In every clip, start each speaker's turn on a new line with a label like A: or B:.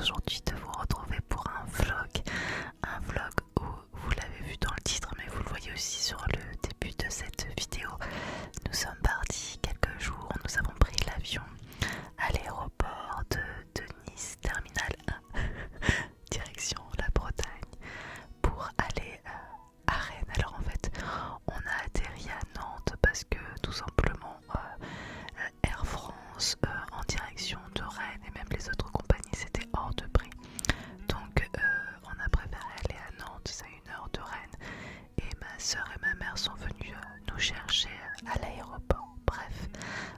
A: aujourd'hui de vous retrouver pour un vlog où vous l'avez vu dans le titre mais vous le voyez aussi sur le début de cette vidéo. Nous sommes partis quelques jours, nous avons pris l'avion à l'aéroport de Nice, terminal 1, direction la Bretagne, pour aller à Rennes. Alors en fait, on a atterri à Nantes parce que tout simplement Air France en direction de Rennes et même les autres compagnies c'était hors de prix. Donc on a préféré aller à Nantes, c'est à 1 heure de Rennes, et ma soeur et ma mère sont venues nous chercher à l'aéroport. Bref,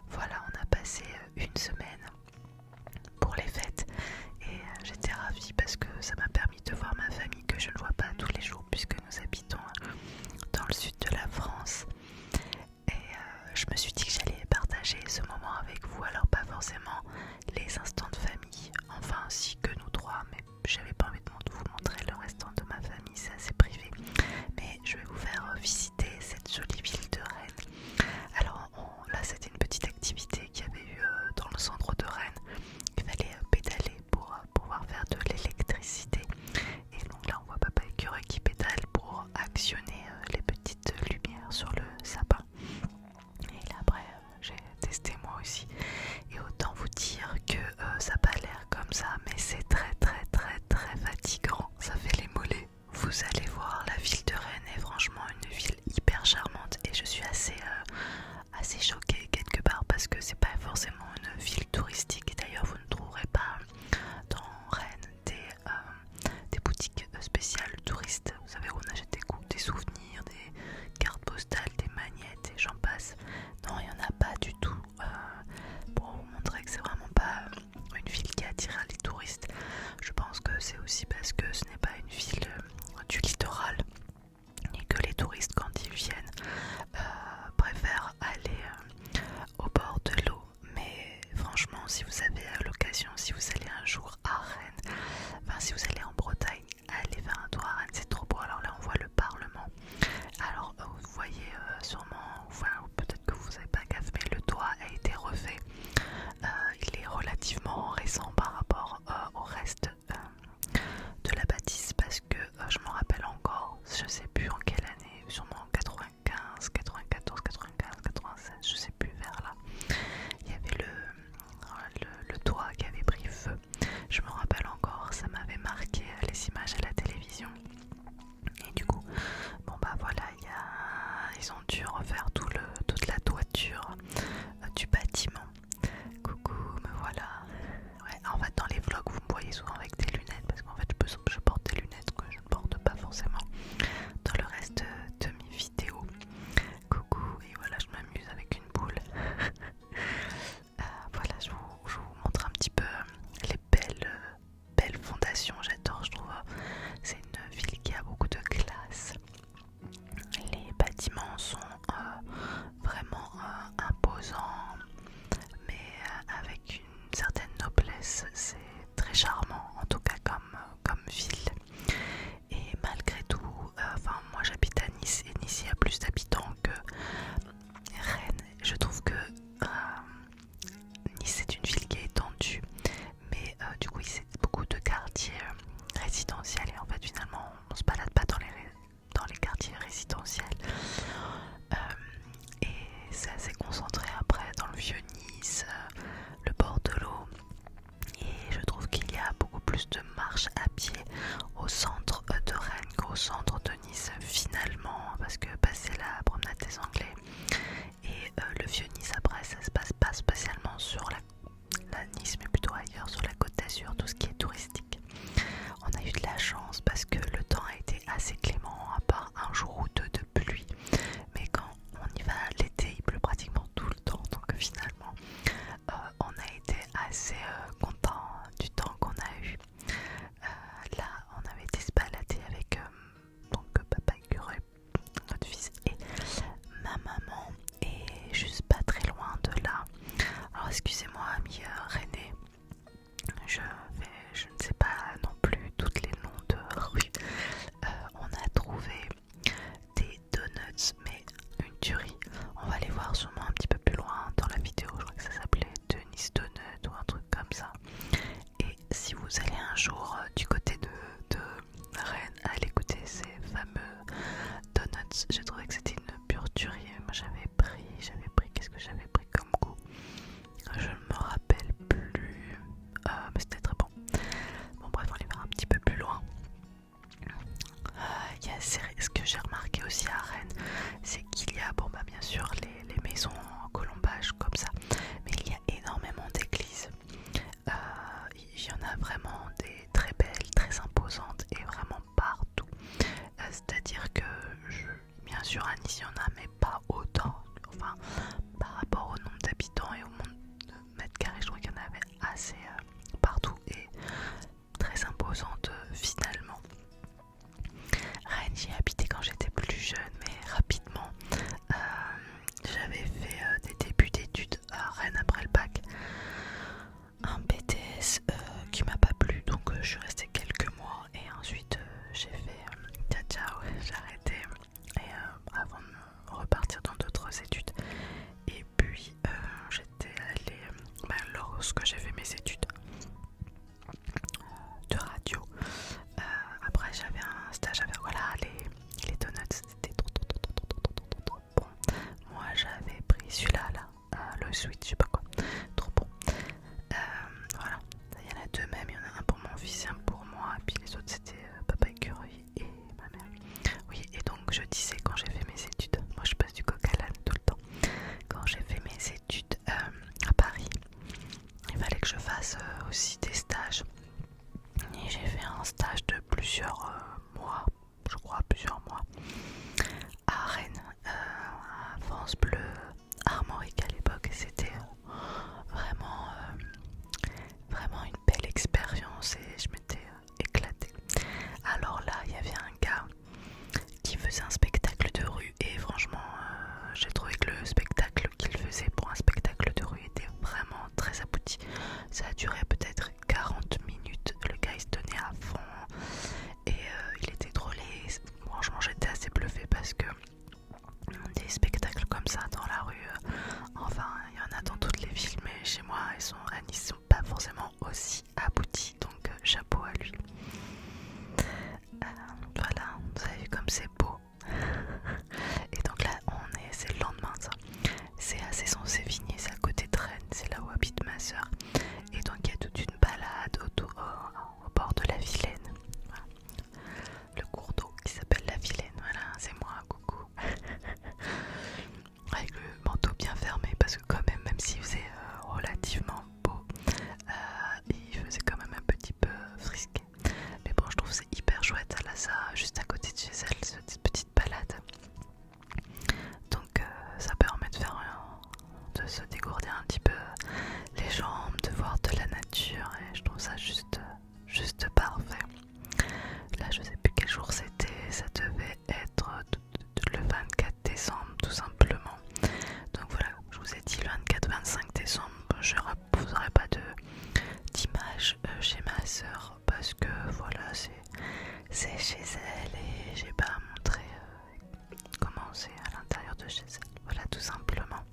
A: voilà, on a passé une semaine pour les fêtes et j'étais ravie parce que ça m'a permis de voir ma famille que je ne vois pas tous les jours puisque nous habitons dans le sud de la France. Et je me suis dit que j'allais partager ce moment avec vous, alors pas forcément les instants de famille, enfin si que nous trois, mais j'avais pas envie de vous montrer le restant de ma famille, c'est assez privé, mais je vais vous faire visiter cette jolie ville de Rennes. Alors là c'était une petite activité qu'il y avait eu dans le centre de Rennes, il fallait pédaler pour pouvoir faire de l'électricité, et donc là on voit Papa Écureuil qui pédale pour actionner les petites lumières sur le sapin. Et là après j'ai testé moi aussi, et autant vous dire que ça n'a pas l'air comme ça, mais c'est très fatigant, ça fait les mollets. Vous allez voir, la ville de Rennes est franchement une ville hyper charmante et je suis assez choquée quelque part parce que c'est pas forcément une ville touristique, et d'ailleurs vous ne trouverez pas dans Rennes des boutiques spéciales touristes, vous savez, où on achète des souvenirs, des cartes postales, des magnettes et j'en passe. Non, il n'y en a pas du tout, pour vous montrer que c'est vraiment pas une ville qui attire les touristes. Je pense que c'est aussi parce que ce n'est pas une ville du littoral et que les touristes, quand ils viennent, préfèrent aller au bord de l'eau. Mais franchement, si vous avez l'occasion, si vous allez un jour à Rennes, enfin si vous allez en Bretagne, allez faire un tour à Rennes, c'est trop beau. Alors là on voit le Parlement, alors vous voyez sûrement, enfin peut-être que vous n'avez pas gaffe, mais le toit a été refait. Il est relativement récent par rapport au reste de la bâtisse, parce que je m'en rappelle encore, je sais plus en quelle année, sûrement en 95, 94, 95, 96, je sais plus, vers là, il y avait le toit qui avait pris feu. Je me rappelle encore, ça m'avait marqué les images à la télévision. Et du coup, bon bah voilà, ils ont dû refaire toute la toiture du bâtiment. Coucou, me voilà. Ouais, en fait dans les vlogs vous me voyez souvent avec des lunettes parce qu'en fait je porte des lunettes que je ne porte pas forcément dans le reste de mes vidéos. Coucou, et voilà, je m'amuse avec une boule. Voilà, je vous montre un petit peu les belles fondations, j'adore, je trouve. C'est une ville qui a beaucoup de classe. Les bâtiments sont vraiment imposants, mais avec une certaine noblesse. C'est très charmant, en tout cas comme ville. Et malgré tout, enfin moi j'habite à Nice, et Nice il y a plus d'habitants que Rennes. Je trouve que Nice c'est une ville qui est étendue, mais du coup c'est beaucoup de quartiers résidentiels, et en fait finalement on se balade pas dans les quartiers résidentiels. Et c'est assez concentré après dans le vieux Nice, le bord de l'eau, et je trouve qu'il y a beaucoup plus de marche à pied au centre de Rennes qu'au centre de Nice finalement, parce que passer la promenade des Anglais et le vieux Nice après ça se passe pas spécialement sur la Nice, mais plutôt ailleurs sur la Côte d'Azur, tout ce qui est touristique. On a eu de la chance parce que le temps a été assez clément, à part un jour ou deux de pluie, mais quand on y va l'été il pleut pratiquement tout le temps, donc finalement on a été assez content du temps qu'on a eu. Là on avait été se pièce qui m'a pas plu, donc je suis restée quelques mois et ensuite j'ai fait ciao, j'ai arrêté et avant de repartir dans d'autres études. Et puis j'étais allée, lorsque j'ai fait mes études de radio, après j'avais un stage à faire, voilà, les donuts c'était trop bon. Moi j'avais pris celui-là là, le sweet je sais pas quoi, trop bon. Voilà, il y en a deux même, il y en a un pour mon fils et un pour moi, et puis les autres c'était papa écureuil et ma mère. Oui, et donc je disais, quand j'ai fait mes études, moi je passe du coq à l'âne tout le temps, quand j'ai fait mes études à Paris, il fallait que je fasse aussi des stages, et j'ai fait un stage de plusieurs mois, je crois plusieurs mois, à Rennes, à France Bleu, Armorique à l'époque, et c'était vraiment vraiment une belle expérience et je m'étais éclatée. Alors là, il y avait un gars qui faisait un spectacle de rue et franchement, j'ai trouvé que le spectacle qu'il faisait pour un spectacle de rue était vraiment très abouti. Ça a duré peut-être 40 minutes, le gars il se tenait à fond et il était drôle et franchement j'étais assez bluffée parce que des spectacles comme ça dans la rue, enfin il y en a dans toutes les villes, mais chez moi à Nice, ils sont pas forcément aussi aboutis, donc chapeau à lui. Voilà, vous avez vu comme c'est beau. Et donc là c'est le lendemain ça, c'est à Cesson-Sévigné, c'est à côté de Rennes, c'est là où habite ma soeur, et donc il y a toute une balade au bord de la Vilaine, voilà. Le cours d'eau qui s'appelle la Vilaine, voilà, c'est moi, coucou. Avec le manteau bien fermé parce que quand même s'il faisait relativement beau, il faisait quand même un petit peu frisqué. Mais bon, je trouve que c'est hyper chouette, elle a ça juste à côté de chez elle, cette petite balade. Donc ça permet de faire de se dégourdir un petit peu les jambes, de voir de la nature, et je trouve ça juste parfait. Là je sais plus quel jour c'était, ça devait être le 24 décembre tout simplement. Donc voilà, je vous ai dit le 24-25 décembre, je ne reposerai pas d'image chez ma soeur parce que voilà, c'est chez elle et j'ai pas à montrer comment c'est à l'intérieur de chez elle, voilà tout simplement.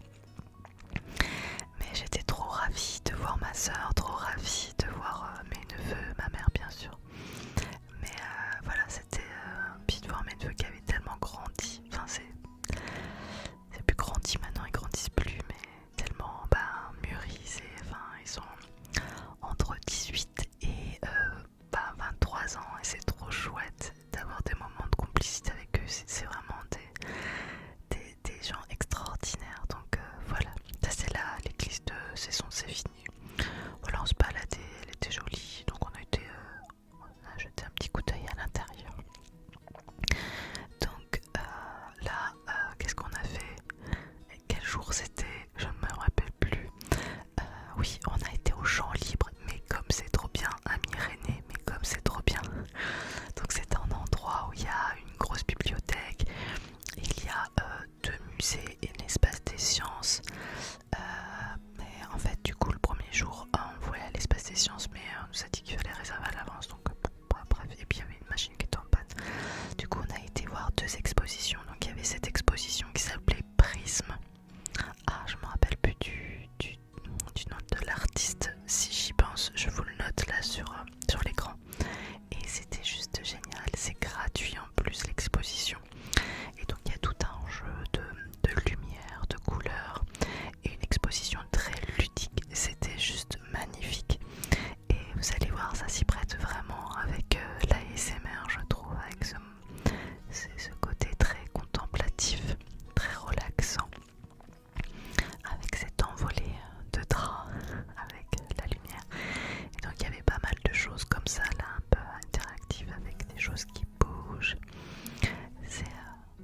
A: Mais j'étais trop ravie de voir ma soeur, trop ravie de voir mes neveux, ma mère bien sûr. Mais voilà, c'était puis de voir mes neveux qui avaient tellement grandi, enfin c'est plus grandi maintenant, ils grandissent plus, mais tellement mûris, ils sont entre 18 et 23 ans et c'est trop chouette d'avoir des moments de complicité avec eux, c'est vraiment des gens extraordinaires. Donc voilà, ça c'est là l'église de Cesson-Sévigné. Voilà, on se baladait, elle était jolie, donc on a jeté un petit coup d'œil à l'intérieur. Donc là, qu'est-ce qu'on a fait? Quel jour c'était? Je ne me rappelle plus. Oui, on a été au champ libre, mais comme c'est trop bien, à Myrénées, mais comme c'est trop bien. Donc c'est un endroit où il y a une grosse bibliothèque, il y a deux musées et un espace des sciences. Mais en fait, du coup, le premier jour, on voulait à l'espace des sciences, mais on nous a dit qu'il fallait réserver à l'avance, donc bref, et puis il y avait une machine qui était en panne. Du coup, on a été voir deux expositions. Donc il y avait cette exposition qui s'appelait Prisme. Ah, je me rappelle plus du nom de l'artiste. Si j'y pense, je vous le note là sur l'écran. Et c'était juste génial. C'est gratuit en plus l'exposition. Et donc il y a tout un jeu de lumière, de couleurs et une exposition très ludique. C'était juste magnifique. Et vous allez voir, ça s'y prête vraiment avec l'ASMR, je trouve, avec ce côté très contemplatif, très relaxant, avec cette envolée de drap, avec la lumière. Et donc il y avait pas mal de choses comme ça là, un peu interactives avec des choses qui bougent. C'est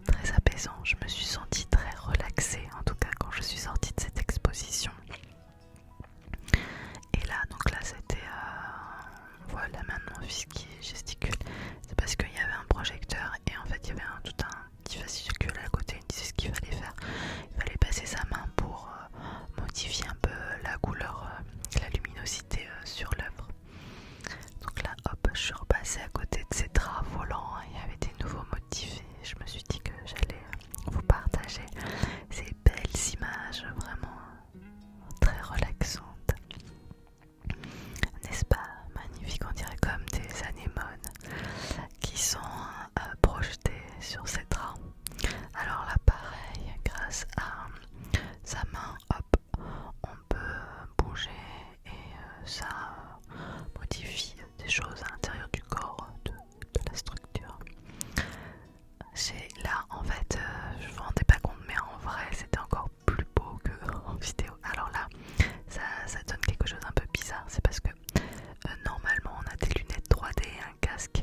A: très apaisant, je me suis sentie très relaxée, en tout cas quand je suis sortie de cette exposition. Et là, donc là c'était voilà maintenant mon fils qui gesticule, c'est parce qu'il y avait un projecteur et en fait il y avait tout un petit fascicule à côté, il disait ce qu'il fallait faire. Il fallait passer sa main pour modifier un peu la couleur, la luminosité sur l'œuvre. ça modifie des choses à l'intérieur du corps, de la structure. Là en fait, je ne me rendais pas compte, mais en vrai c'était encore plus beau qu'en vidéo. Alors là, ça donne quelque chose un peu bizarre, c'est parce que normalement on a des lunettes 3D et un casque,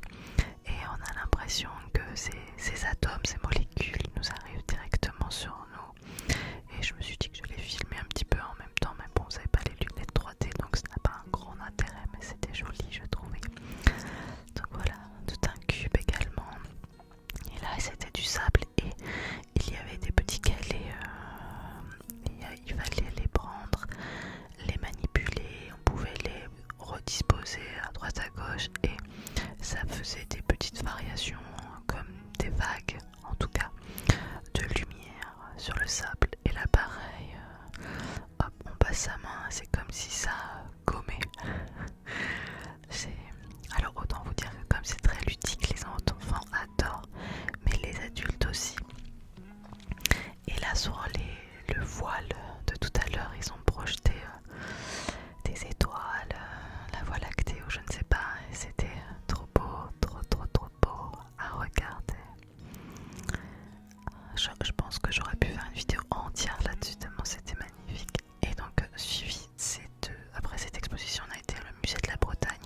A: et on a l'impression que ces atomes, ces molécules nous arrivent directement sur nous. Et je me suis dit que je les filmais un petit peu en même temps, mais bon, vous n'avez pas les lunettes 3D, donc ça n'a pas un grand intérêt, mais c'était joli, je trouvais. Donc voilà, tout un cube également. Et là, c'était du sable et il y avait des petits galets. Il fallait les prendre, les manipuler, on pouvait les redisposer à droite à gauche et ça faisait des petites variations comme des vagues, en tout cas, de lumière sur le sable. Et là pareil, hop, on passe sa main, c'est comme si ça gommait. Alors autant vous dire que comme c'est très ludique, les enfants adorent, mais les adultes aussi. Et là sur le voile de tout à l'heure, ils ont projeté des étoiles, la voie lactée ou je ne sais pas, et c'était trop beau, trop beau à regarder. Je pense que j'aurais pu faire une vidéo entière là-dessus tellement c'était magnifique. Et donc après cette exposition, on a été au musée de la Bretagne.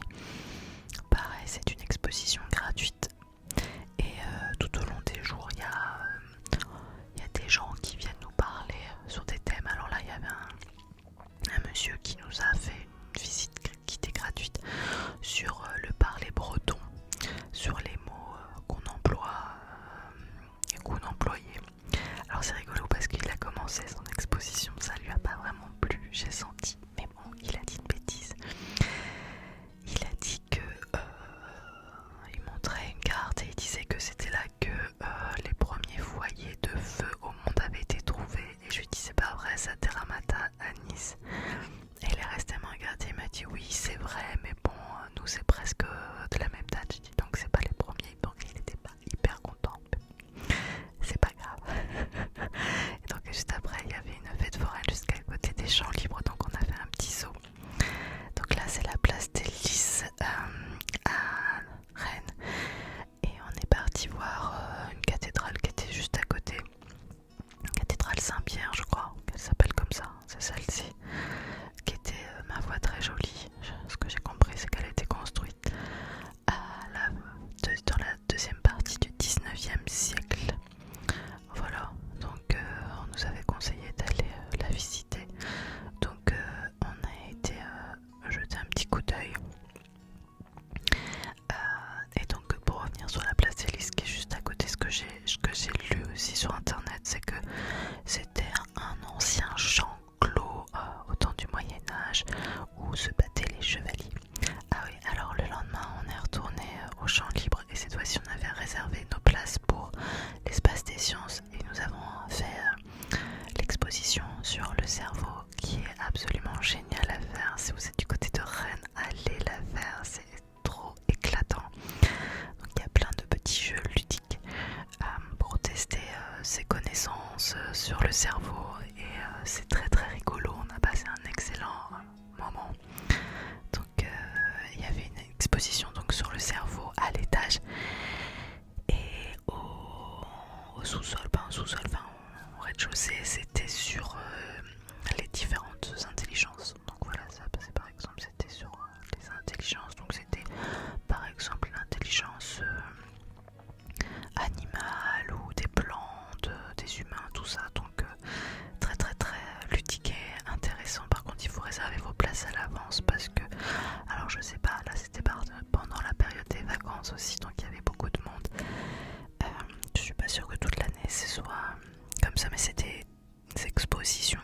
A: Pareil, c'est une exposition gratuite et tout au long des jours il y a des gens qui viennent nous parler sur des thèmes. Alors là il y avait un monsieur qui nous a fait une visite qui était gratuite sur le parler breton, sur les mots qu'on emploie et qu'on employait. Alors c'est rigolo parce qu'il a commencé son exposition, ça lui a pas vraiment plu, j'ai senti, mais bon, il a dit une bêtise. Il a dit que il montrait une carte et il disait que c'était là que les premiers foyers de feu au monde avaient été trouvés. Et je lui dis c'est pas vrai, ça Terramata à Nice. Et il est resté à me regarder, il m'a dit oui c'est vrai, mais bon nous c'est presque de la même date. Je dis donc c'est pas les premiers, donc il était pas hyper content. C'est pas grave. Et donc juste après il y avait une fête foraine jusqu'à côté des champs libres, donc on a fait un petit saut. Donc là c'est la place des Lys à Rennes et on est parti voir une cathédrale qui était juste à côté, cathédrale Saint-Pierre je crois qu'elle s'appelle comme ça, c'est celle-ci, qui était ma foi très jolie. Ce que j'ai compris c'est qu'elle a été construite dans la deuxième partie du 19e siècle. Voilà, donc on nous avait conseillé d'aller la visiter, donc on a été jeter un petit coup d'œil. Et donc pour revenir sur la place des Lys qui est juste à côté, ce que j'ai lu aussi sur internet, c'est que c'était un ancien champ clos au temps du Moyen-Âge où se battaient les chevaliers. Ah oui, alors le lendemain on est retourné au champ libre et cette fois-ci on avait réservé nos places pour l'espace des sciences et nous avons fait l'exposition sur le cerveau qui est absolument génial à faire. Si vous êtes du côté de Rennes, allez la faire, c'est trop éclatant. Donc il y a plein de petits jeux ludiques pour tester ses connaissances sur le cerveau et c'est très rigolo. On a passé un excellent moment. Donc il y avait une exposition donc sur le cerveau à l'étage et au sous-sol, pas un sous-sol, enfin au rez-de-chaussée, c'était sur les différentes intelligences. Donc voilà, ça passait par exemple, c'était sur les intelligences. Donc c'était par exemple l'intelligence animale ou des plantes, des humains, tout ça. Donc très ludique et intéressant. Par contre, il faut réserver vos places à l'avance parce que, alors je sais pas, là c'était pendant la période des vacances aussi, donc il y avait beaucoup de monde. Je suis pas sûre que toute l'année ce soit comme ça, mais c'était des expositions